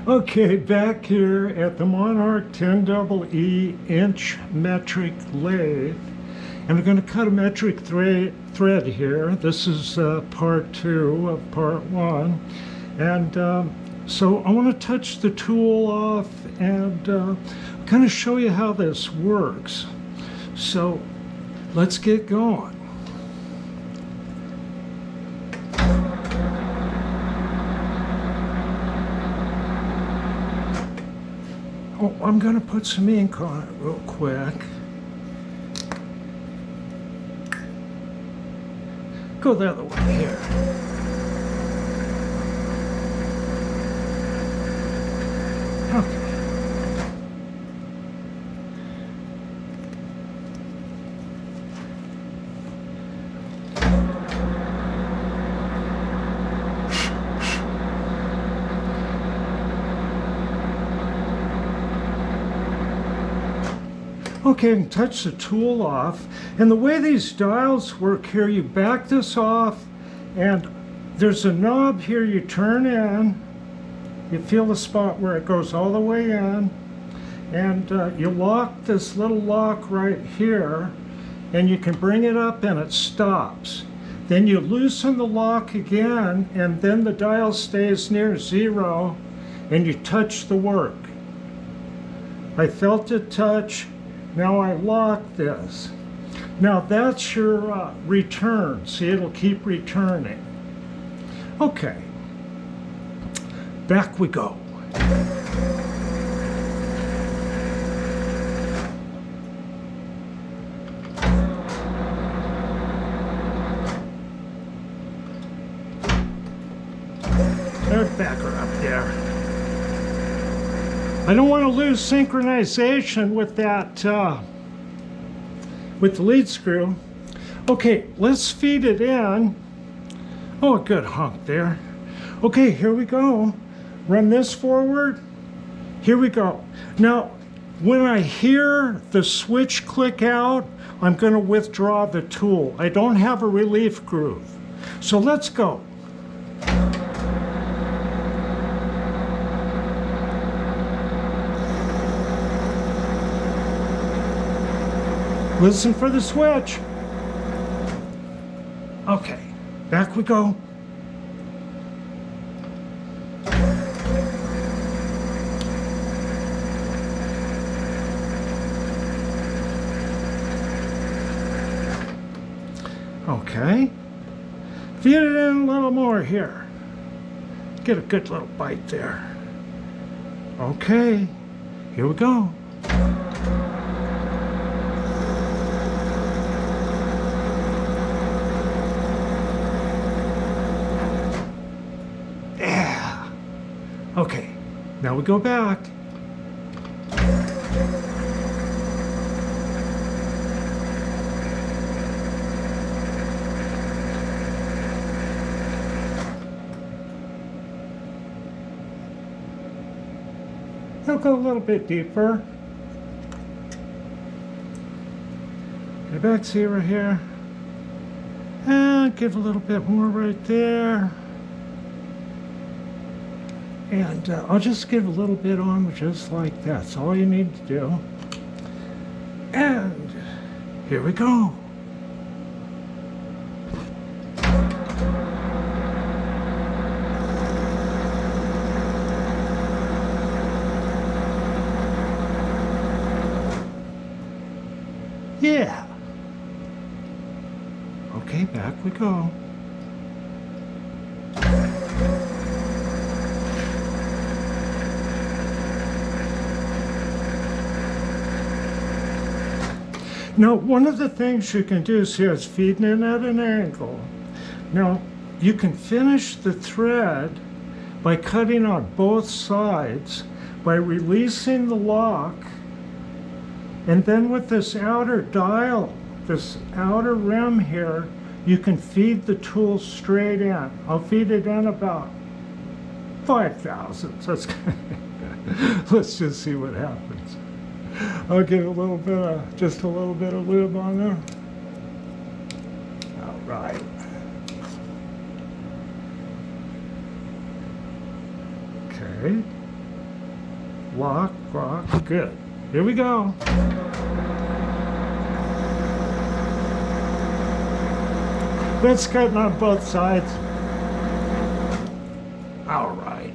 Okay, back here at the Monarch 10ee inch metric lathe, and I'm going to cut a metric thread here. This is part 2 of part 1, and so I want to touch the tool off and kind of show you how this works. So let's get going. Oh, I'm going to put some ink on it real quick. Go the other way here. Okay. Okay, and touch the tool off. And the way these dials work here, you back this off, and there's a knob here you turn in. You feel the spot where it goes all the way in. And you lock this little lock right here, and you can bring it up and it stops. Then you loosen the lock again, and then the dial stays near 0, and you touch the work. I felt it touch. Now I lock this. Now that's your return. See, it'll keep returning. Okay, back we go. There's backer up there. I don't want to lose synchronization with that, with the lead screw. Okay, let's feed it in. Oh, a good hunk there. Okay, here we go. Run this forward. Here we go. Now, when I hear the switch click out, I'm going to withdraw the tool. I don't have a relief groove. So let's go. Listen for the switch. Okay, back we go. Okay, feed it in a little more here. Get a good little bite there. Okay, here we go. Okay, now we go back. I'll go a little bit deeper. Get back, see right here. And give a little bit more right there. And I'll just give a little bit on just like that. That's all you need to do. And here we go. Yeah. Okay, back we go. Now, one of the things you can do is here is feeding in at an angle. Now, you can finish the thread by cutting on both sides, by releasing the lock, and then with this outer dial, this outer rim here, you can feed the tool straight in. I'll feed it in about 5 thousandths. Let's just see what happens. I'll give a little bit of, just a little bit of lube on there. All right. Okay. lock, good. Here we go. Let's cut on both sides. All right.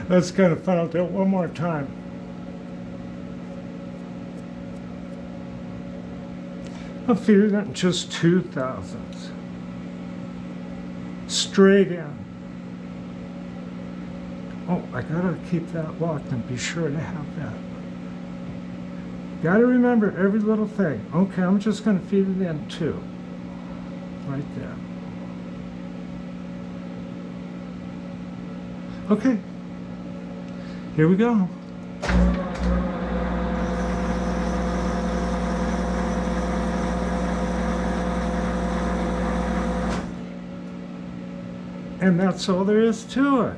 That's kind of fun. I'll do it one more time. I'm feeding it in just 2/1000ths. Straight in. Oh, I gotta keep that locked and be sure to have that. Gotta remember every little thing. Okay, I'm just gonna feed it in 2. Right there. Okay. Here we go. And that's all there is to it.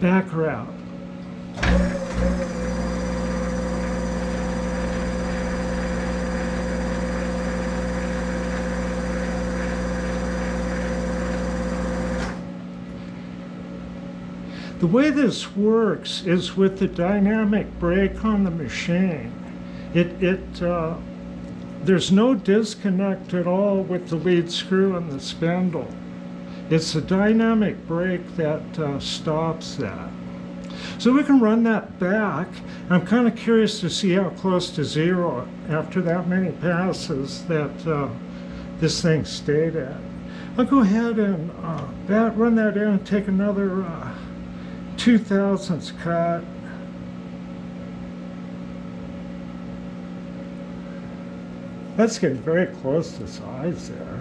Back route. The way this works is with the dynamic brake on the machine. There's no disconnect at all with the lead screw and the spindle. It's a dynamic brake that stops that. So we can run that back. I'm kind of curious to see how close to 0 after that many passes that this thing stayed at. I'll go ahead and run that in and take another 2/1000ths cut. That's getting very close to size there.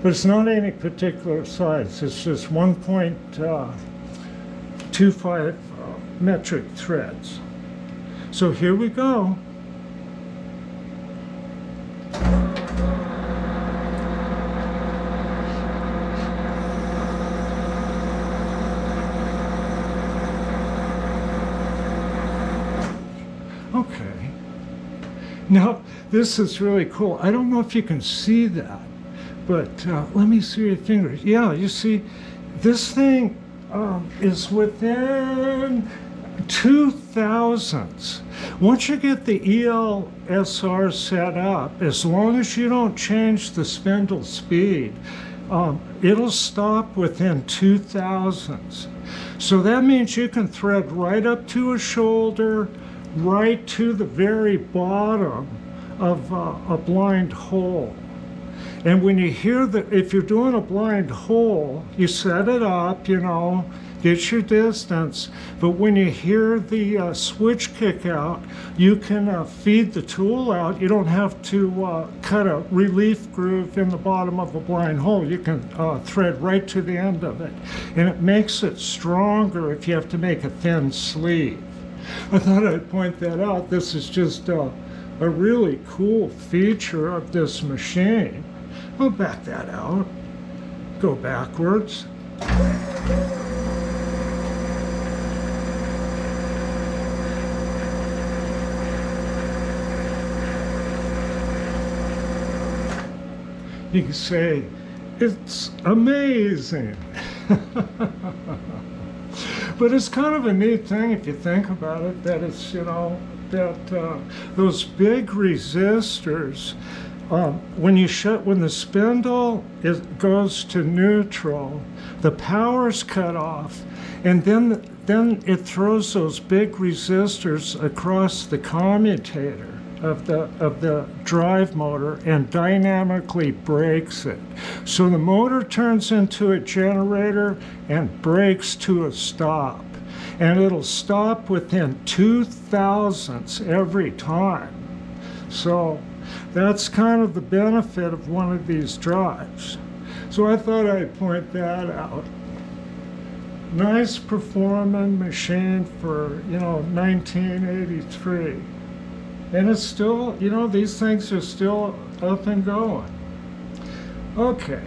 But it's not any particular size. It's just 1.25 metric threads. So here we go. Okay. Now, this is really cool. I don't know if you can see that, but let me see your fingers. Yeah, you see, this thing is within 2/1000ths. Once you get the ELSR set up, as long as you don't change the spindle speed, it'll stop within 2/1000ths. So that means you can thread right up to a shoulder, right to the very bottom of a blind hole. And when you hear if you're doing a blind hole, you set it up, you know, get your distance, but when you hear the switch kick out, you can feed the tool out. You don't have to cut a relief groove in the bottom of a blind hole. You can thread right to the end of it. And it makes it stronger if you have to make a thin sleeve. I thought I'd point that out. This is just a really cool feature of this machine. I'll back that out. Go backwards. You can say, it's amazing. But it's kind of a neat thing if you think about it, that it's, you know, that those big resistors, when the spindle goes to neutral, the power's cut off, and then it throws those big resistors across the commutator of the drive motor and dynamically brakes it. So the motor turns into a generator and brakes to a stop. And it'll stop within 2/1000ths every time. So that's kind of the benefit of one of these drives. So I thought I'd point that out. Nice performing machine for, you know, 1983. And it's still, you know, these things are still up and going. Okay,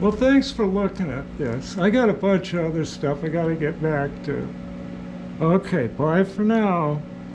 well, thanks for looking at this. I got a bunch of other stuff I got to get back to. Okay, bye for now.